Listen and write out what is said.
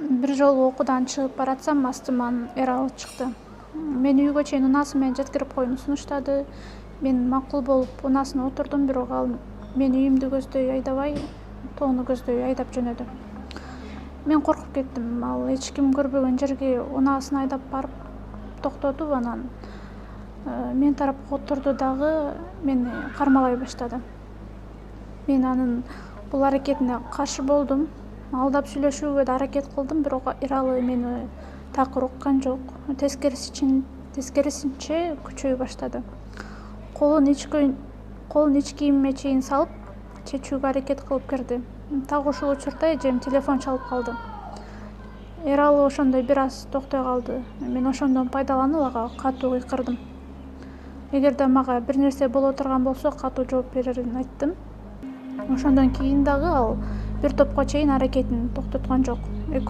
Бир жолу окуудан чыгып баратсам, астыман Эрал чыкты. Мени үйгө чейин унаасы менен жеткирип коюуну сунуштады. Мен макул болуп унаасына отурдум, бирок ал мени үйүмдү көздөй айдабай, тоону көздөй айдап жөнөдү. Мен коркуп кеттим. Ал эч ким көрбөгөн жерге унаасын айдап барып токтотуп, анан мен тарапка отурду дагы мени кармалай баштады. Мен анын бул аракетине каршы болдум. Алдап сүйлөшүүгө да аракет кылдым, бирок Эралы мени такыр уккан жок. Тескерисинче күчөй баштады. Колун ич кийимиме чейин салып, чечүүгө аракет кылып кирди. Так ушул учурда эжем телефон чалып калды. Эралы ошондой бир аз токтой калды. Мен ошондон пайдаланып ага катуу кыйкырдым. Эгерде мага бир нерсе боло турган болсо, катуу жооп берерин айттым. Ошондон кийин дагы ал бир топко чейин аракетин токтоткон жок.